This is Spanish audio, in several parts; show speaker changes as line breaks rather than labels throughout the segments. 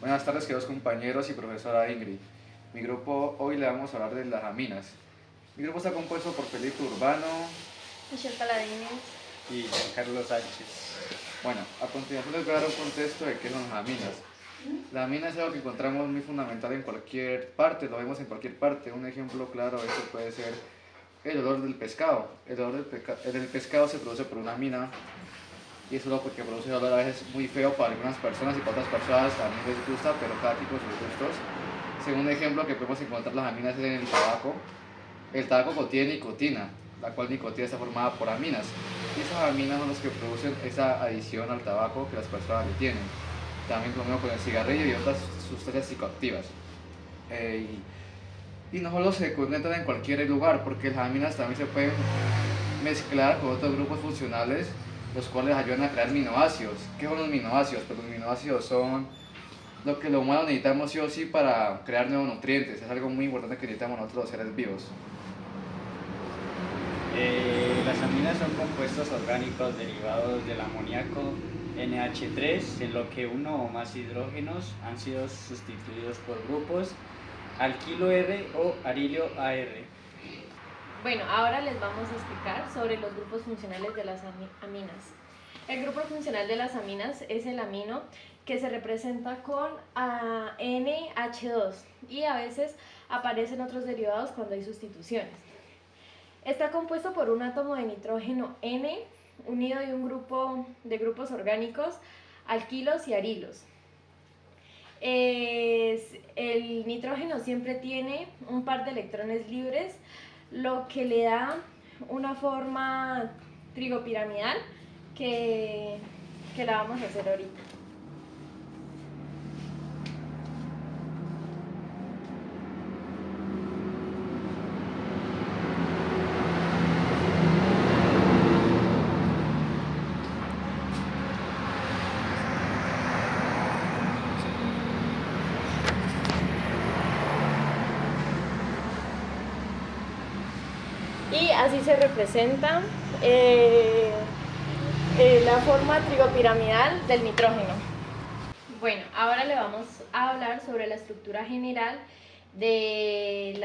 Buenas tardes, queridos compañeros y profesora Ingrid. Mi grupo, hoy le vamos a hablar de las aminas. Mi grupo está compuesto por Felipe Urbano,
Michelle Paladines
y Carlos Sánchez.
Bueno, a continuación les voy a dar un contexto de qué son las aminas. La amina es algo que encontramos muy fundamental en cualquier parte, lo vemos en cualquier parte. Un ejemplo claro de esto puede ser el olor del pescado. El olor del pescado se produce por una amina y eso es lo que produce un olor a veces muy feo para algunas personas y para otras personas también les gusta, pero cada quien con sus gustos. Según un ejemplo que podemos encontrar las aminas es en el tabaco. El tabaco contiene nicotina, la cual nicotina está formada por aminas. Y esas aminas son las que producen esa adición al tabaco que las personas le tienen. También lo mismo con el cigarrillo y otras sustancias psicoactivas. Y no solo se encuentran en cualquier lugar, porque las aminas también se pueden mezclar con otros grupos funcionales, los cuales ayudan a crear aminoácidos. ¿Qué son los aminoácidos? Pues los aminoácidos son lo que los humanos necesitamos sí o sí para crear nuevos nutrientes. Es algo muy importante que necesitamos nosotros los seres vivos.
Las aminas son compuestos orgánicos derivados del amoníaco NH3, en lo que uno o más hidrógenos han sido sustituidos por grupos alquilo R o arilio AR.
Bueno, ahora les vamos a explicar sobre los grupos funcionales de las aminas. El grupo funcional de las aminas es el amino que se representa con NH2 y a veces aparecen otros derivados cuando hay sustituciones. Está compuesto por un átomo de nitrógeno N unido de un grupo de grupos orgánicos alquilos y arilos. El nitrógeno siempre tiene un par de electrones libres, lo que le da una forma trigopiramidal que la vamos a hacer ahorita. Y así se representa la forma trigopiramidal del nitrógeno. Bueno, ahora le vamos a hablar sobre la estructura general de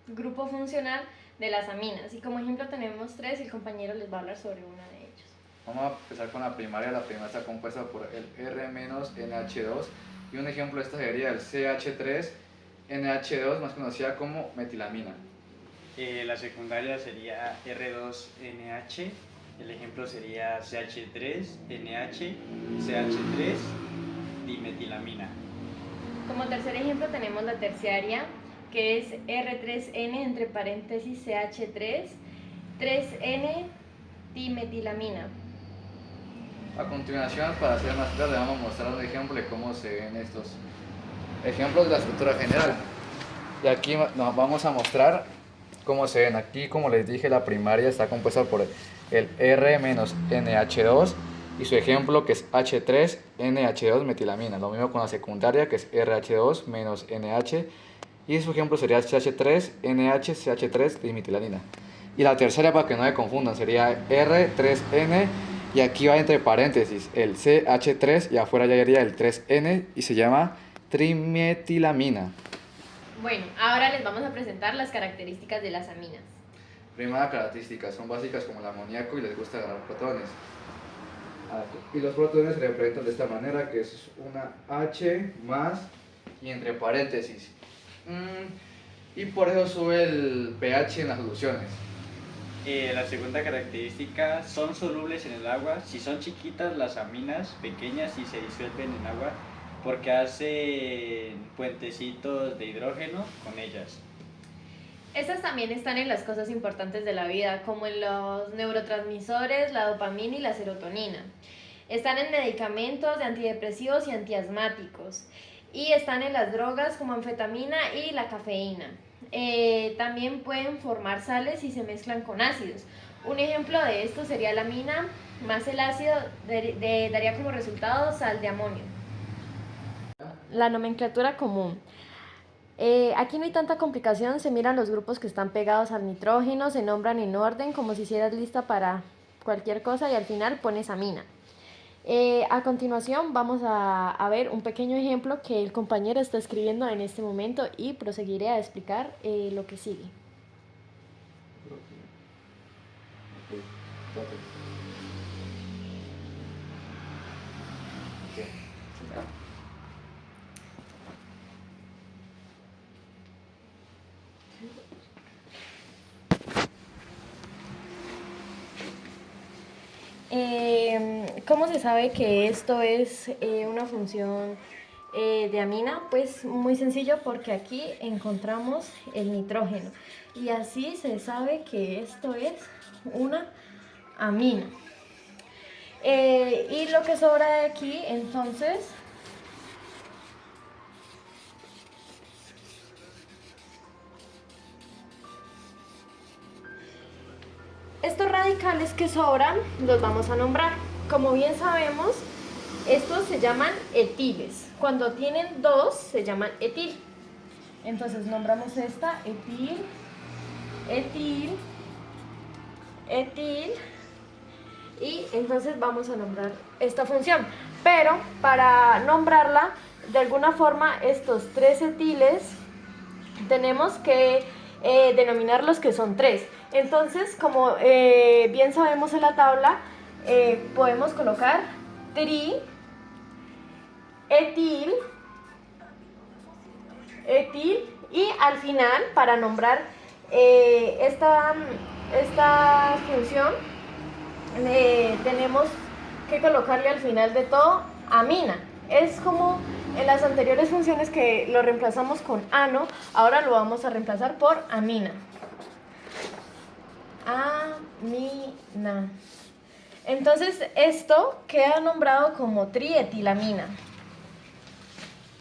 grupo funcional de las aminas. Y como ejemplo tenemos tres y el compañero les va a hablar sobre una de ellos.
Vamos a empezar con la primaria. La primaria está compuesta por el R-NH2 y un ejemplo de esta sería el CH3NH2, más conocida como metilamina.
La secundaria sería R2NH, el ejemplo sería CH3NH, CH3-dimetilamina.
Como tercer ejemplo tenemos la terciaria, que es R3N entre paréntesis CH3, 3N-dimetilamina.
A continuación, para hacer más claro, le vamos a mostrar un ejemplo de cómo se ven estos ejemplos de la estructura general. Y aquí nos vamos a mostrar cómo se ven. Aquí, como les dije, la primaria está compuesta por el R-NH2 y su ejemplo que es H3NH2 metilamina. Lo mismo con la secundaria que es RH2 menos NH y su ejemplo sería CH3NH CH3 dimetilamina. Y la tercera, para que no me confundan, sería R3N y aquí va entre paréntesis el CH3 y afuera ya iría el 3N y se llama trimetilamina.
Bueno, ahora les vamos a presentar las características de las aminas.
Primera característica, son básicas como el amoníaco y les gusta agarrar protones. Y los protones se representan de esta manera, que es una H más y entre paréntesis. Y por eso sube el pH en las soluciones.
La segunda característica, son solubles en el agua. Si son chiquitas las aminas, pequeñas y se disuelven en agua, porque hacen puentecitos de hidrógeno con ellas.
Estas también están en las cosas importantes de la vida, como en los neurotransmisores, la dopamina y la serotonina. Están en medicamentos de antidepresivos y antiasmáticos. Y están en las drogas como anfetamina y la cafeína. También pueden formar sales si se mezclan con ácidos. Un ejemplo de esto sería la amina más el ácido daría como resultado sal de amonio. La nomenclatura común. Aquí no hay tanta complicación, se miran los grupos que están pegados al nitrógeno, se nombran en orden como si hicieras lista para cualquier cosa y al final pones amina. A continuación vamos a ver un pequeño ejemplo que el compañero está escribiendo en este momento y proseguiré a explicar lo que sigue. ¿Cómo se sabe que esto es una función de amina? Pues muy sencillo, porque aquí encontramos el nitrógeno y así se sabe que esto es una amina. Y lo que sobra de aquí, entonces, estos radicales que sobran los vamos a nombrar. Como bien sabemos, estos se llaman etiles. Cuando tienen dos, se llaman etil. Entonces nombramos esta etil, etil, etil. Y entonces vamos a nombrar esta función. Pero para nombrarla, de alguna forma, estos tres etiles tenemos que denominarlos que son tres. Entonces, como bien sabemos en la tabla, podemos colocar tri, etil, etil, y al final, para nombrar esta función, tenemos que colocarle al final de todo amina. Es como en las anteriores funciones que lo reemplazamos con ano, ahora lo vamos a reemplazar por amina. Amina. Entonces esto queda nombrado como trietilamina.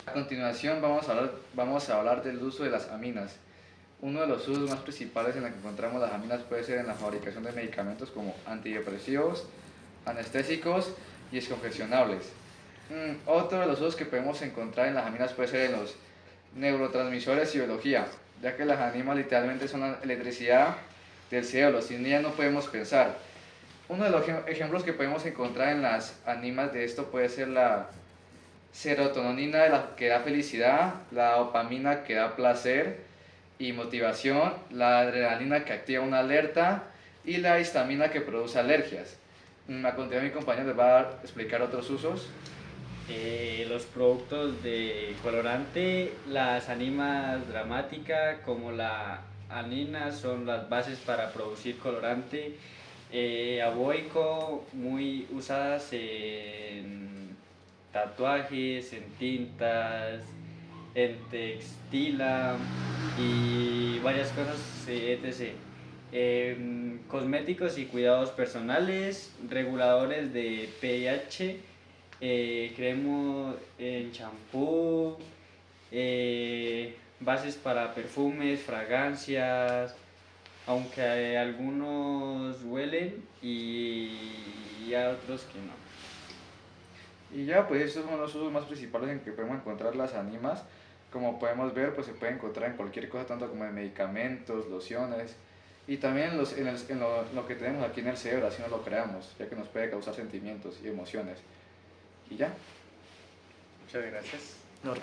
A continuación vamos a hablar del uso de las aminas. Uno de los usos más principales en el que encontramos las aminas puede ser en la fabricación de medicamentos como antidepresivos, anestésicos y descongestionables. Otro de los usos que podemos encontrar en las aminas puede ser en los neurotransmisores y biología, ya que las aminas literalmente son la electricidad del cerebro, sin ellas no podemos pensar. Uno de los ejemplos que podemos encontrar en las aminas de esto puede ser la serotonina, que da felicidad, la dopamina, que da placer y motivación, la adrenalina, que activa una alerta, y la histamina, que produce alergias. A continuación mi compañero les va a explicar otros usos.
Los productos de colorante, las animas dramáticas como la anina son las bases para producir colorante aboico, muy usadas en tatuajes, en tintas, en textila y varias cosas, etc. Cosméticos y cuidados personales, reguladores de pH, creemos en champú, bases para perfumes, fragancias, aunque algunos huelen y a otros que no.
Y ya, pues estos son los usos más principales en que podemos encontrar las animas. Como podemos ver, pues se puede encontrar en cualquier cosa, tanto como en medicamentos, lociones, y también en lo que tenemos aquí en el cerebro, así no lo creamos, ya que nos puede causar sentimientos y emociones. Y ya.
Muchas gracias.
No,